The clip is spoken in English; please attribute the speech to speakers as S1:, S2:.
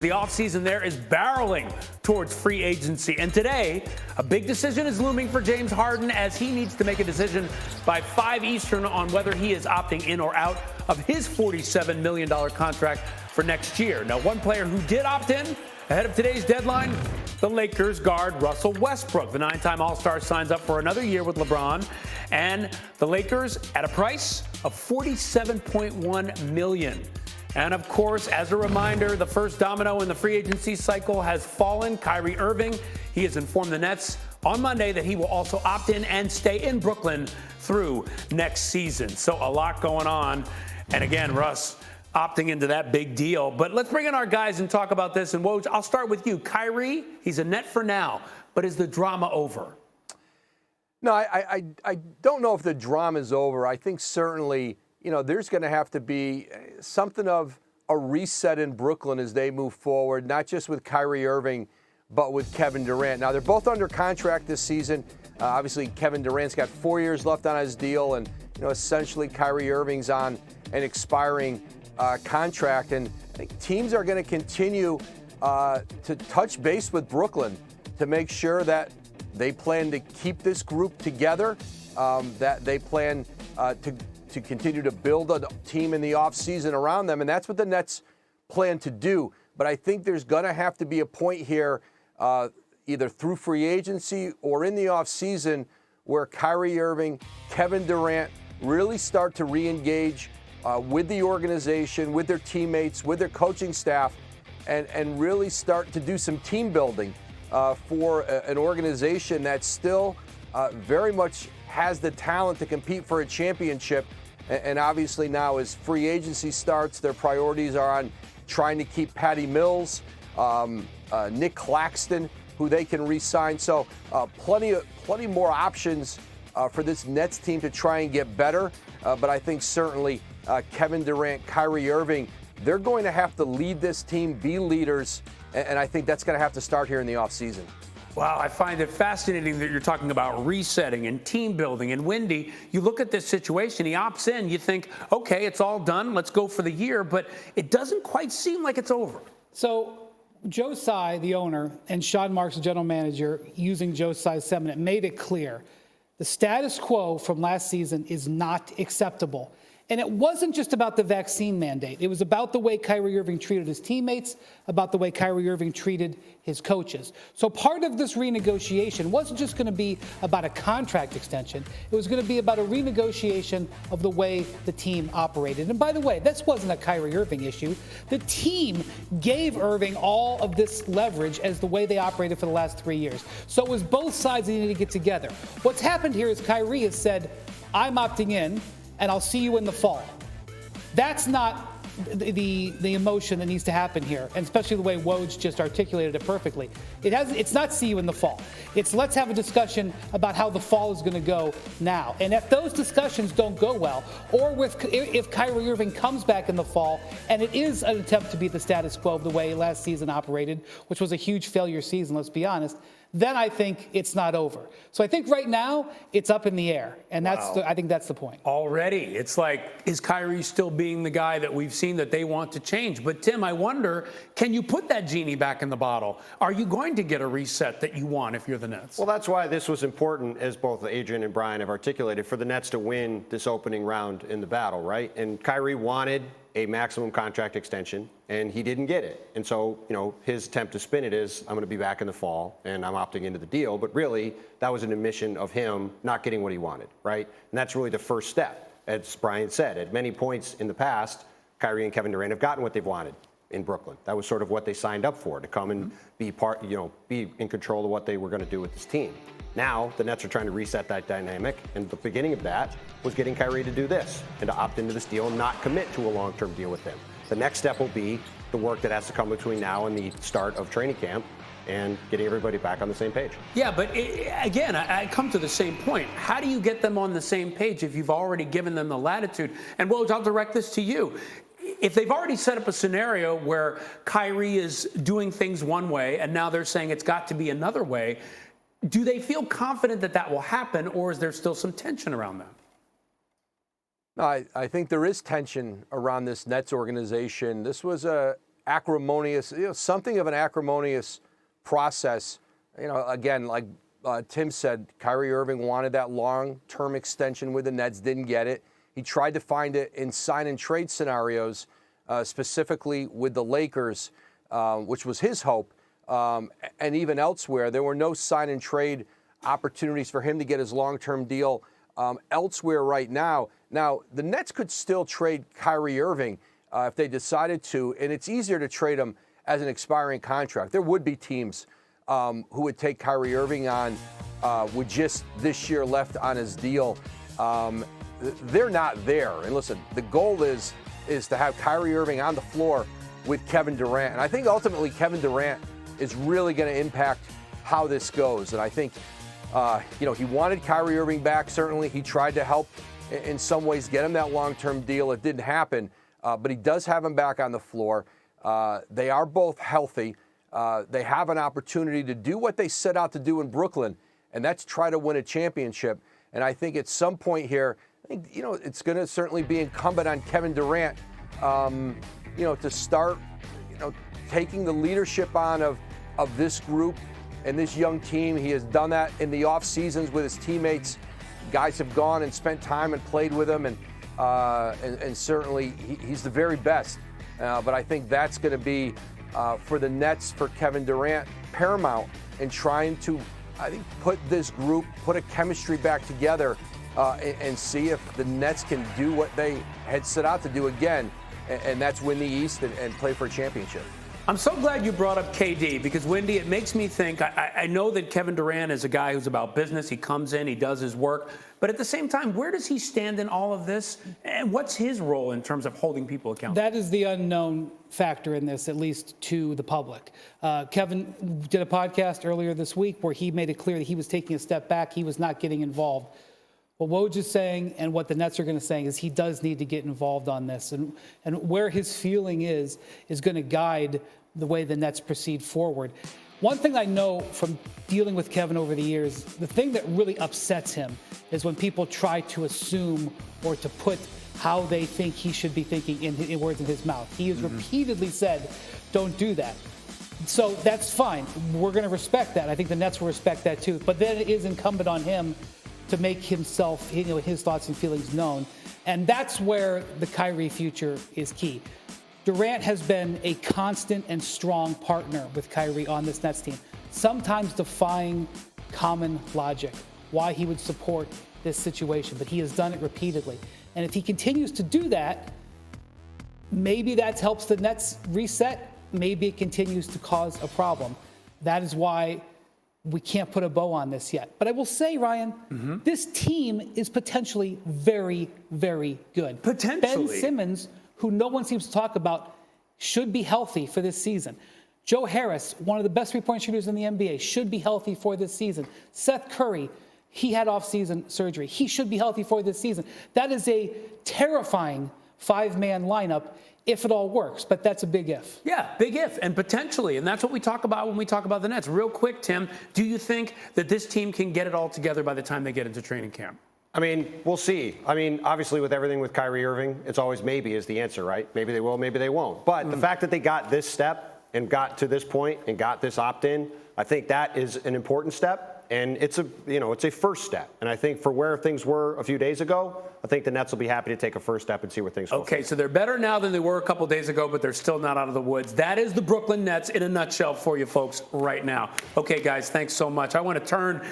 S1: The offseason there is barreling towards free agency. And today, a big decision is looming for James Harden as he needs to make a decision by 5 Eastern on whether he is opting in or out of his $47 million contract for next year. Now, one player who did opt in ahead of today's deadline, the Lakers guard Russell Westbrook. The 9-time All-Star signs up for another year with LeBron. And the Lakers at a price of $47.1 million. And, of course, as a reminder, the first domino in the free agency cycle has fallen. Kyrie Irving, he has informed the Nets on Monday that he will also opt in and stay in Brooklyn through next season. So a lot going on. And, again, Russ opting into that big deal. But let's bring in our guys and talk about this. And, Woj, I'll start with you. Kyrie, he's a Net for now. But is the drama over?
S2: No, I don't know if the drama's over. I think certainly – there's going to have to be something of a reset in Brooklyn as they move forward, not just with Kyrie Irving, but with Kevin Durant. Now, they're both under contract this season. Obviously, Kevin Durant's got 4 years left on his deal, and, essentially Kyrie Irving's on an expiring contract. And I think teams are going to continue to touch base with Brooklyn to make sure that they plan to keep this group together, that they plan to continue to build a team in the offseason around them, and that's what the Nets plan to do. But I think there's going to have to be a point here, either through free agency or in the offseason, where Kyrie Irving, Kevin Durant really start to re-engage with the organization, with their teammates, with their coaching staff, and really start to do some team building for an organization that still very much has the talent to compete for a championship. And obviously now as free agency starts, their priorities are on trying to keep Patty Mills, Nick Claxton, who they can re-sign. So plenty more options for this Nets team to try and get better. But I think certainly Kevin Durant, Kyrie Irving, they're going to have to lead this team, be leaders. And I think that's going to have to start here in the offseason.
S1: Wow, I find it fascinating that you're talking about resetting and team building. And Windy, you look at this situation, he opts in, you think, okay, it's all done, let's go for the year, but it doesn't quite seem like it's over.
S3: So Joe Tsai, the owner, and Sean Marks, the general manager, using Joe Tsai's sentiment, made it clear the status quo from last season is not acceptable. And it wasn't just about the vaccine mandate. It was about the way Kyrie Irving treated his teammates, about the way Kyrie Irving treated his coaches. So part of this renegotiation wasn't just going to be about a contract extension. It was going to be about a renegotiation of the way the team operated. And by the way, this wasn't a Kyrie Irving issue. The team gave Irving all of this leverage as the way they operated for the last 3 years. So it was both sides that needed to get together. What's happened here is Kyrie has said, I'm opting in, and I'll see you in the fall. That's not the emotion that needs to happen here, and especially the way Woj just articulated it perfectly. It's not see you in the fall. It's let's have a discussion about how the fall is going to go now. And if those discussions don't go well, or if Kyrie Irving comes back in the fall, and it is an attempt to beat the status quo of the way last season operated, which was a huge failure season, let's be honest, then I think it's not over. So I think right now it's up in the air, and I think that's the point.
S1: Already, it's like, is Kyrie still being the guy that we've seen that they want to change? But Tim, I wonder, can you put that genie back in the bottle? Are you going to get a reset that you want if you're the Nets?
S4: Well, that's why this was important, as both Adrian and Brian have articulated, for the Nets to win this opening round in the battle, right? And Kyrie wanted a maximum contract extension, and he didn't get it. And so, his attempt to spin it is, I'm going to be back in the fall, and I'm opting into the deal. But really, that was an admission of him not getting what he wanted, right? And that's really the first step. As Brian said, at many points in the past, Kyrie and Kevin Durant have gotten what they've wanted in Brooklyn. That was sort of what they signed up for, to come and be be in control of what they were going to do with this team. Now, the Nets are trying to reset that dynamic, and the beginning of that was getting Kyrie to do this and to opt into this deal and not commit to a long-term deal with him. The next step will be the work that has to come between now and the start of training camp and getting everybody back on the same page.
S1: Yeah, but again, I come to the same point. How do you get them on the same page if you've already given them the latitude? And Woj, I'll direct this to you. If they've already set up a scenario where Kyrie is doing things one way and now they're saying it's got to be another way, do they feel confident that that will happen, or is there still some tension around that?
S2: No, I think there is tension around this Nets organization. This was a acrimonious, something of an acrimonious process. Again, like Tim said, Kyrie Irving wanted that long-term extension with the Nets, didn't get it. He tried to find it in sign and trade scenarios, specifically with the Lakers, which was his hope, and even elsewhere. There were no sign and trade opportunities for him to get his long-term deal elsewhere right now. Now, the Nets could still trade Kyrie Irving if they decided to, and it's easier to trade him as an expiring contract. There would be teams who would take Kyrie Irving on with just this year left on his deal. They're not there. And listen, the goal is to have Kyrie Irving on the floor with Kevin Durant. And I think ultimately Kevin Durant is really going to impact how this goes. And I think, he wanted Kyrie Irving back, certainly. He tried to help in some ways get him that long-term deal. It didn't happen, but he does have him back on the floor. They are both healthy. They have an opportunity to do what they set out to do in Brooklyn, and that's try to win a championship. And I think at some point here, it's going to certainly be incumbent on Kevin Durant, to start, taking the leadership on of this group and this young team. He has done that in the off seasons with his teammates. Guys have gone and spent time and played with him, and certainly he's the very best. But I think that's going to be for the Nets, for Kevin Durant, paramount in trying to, I think, put this group, put a chemistry back together, and see if the Nets can do what they had set out to do again, and that's win the East and play for a championship.
S1: I'm so glad you brought up KD because, Windy, it makes me think, I know that Kevin Durant is a guy who's about business. He comes in, he does his work. But at the same time, where does he stand in all of this? And what's his role in terms of holding people accountable?
S3: That is the unknown factor in this, at least to the public. Kevin did a podcast earlier this week where he made it clear that he was taking a step back. He was not getting involved. What Woj is saying and what the Nets are going to say is he does need to get involved on this. And where his feeling is going to guide the way the Nets proceed forward. One thing I know from dealing with Kevin over the years, the thing that really upsets him is when people try to assume or to put how they think he should be thinking in words in his mouth. He has repeatedly said, don't do that. So that's fine. We're going to respect that. I think the Nets will respect that too. But then it is incumbent on him to make himself, his thoughts and feelings known. And that's where the Kyrie future is key. Durant has been a constant and strong partner with Kyrie on this Nets team, sometimes defying common logic, why he would support this situation, but he has done it repeatedly. And if he continues to do that, maybe that helps the Nets reset. Maybe it continues to cause a problem. That is why we can't put a bow on this yet. But I will say, Ryan, this team is potentially very, very good.
S1: Potentially.
S3: Ben Simmons, who no one seems to talk about, should be healthy for this season. Joe Harris, one of the best three-point shooters in the NBA, should be healthy for this season. Seth Curry, he had off-season surgery. He should be healthy for this season. That is a terrifying five-man lineup if it all works, but that's a big if.
S1: Yeah, big if, and potentially, and that's what we talk about when we talk about the Nets. Real quick, Tim, do you think that this team can get it all together by the time they get into training camp?
S4: I mean, we'll see. I mean, obviously with everything with Kyrie Irving, it's always maybe is the answer, right? Maybe they will, maybe they won't. But the fact that they got this step and got to this point and got this opt-in, I think that is an important step. And it's a first step. And I think for where things were a few days ago, I think the Nets will be happy to take a first step and see where things go.
S1: Okay, so they're better now than they were a couple days ago, but they're still not out of the woods. That is the Brooklyn Nets in a nutshell for you folks right now. Okay, guys, thanks so much. I want to turn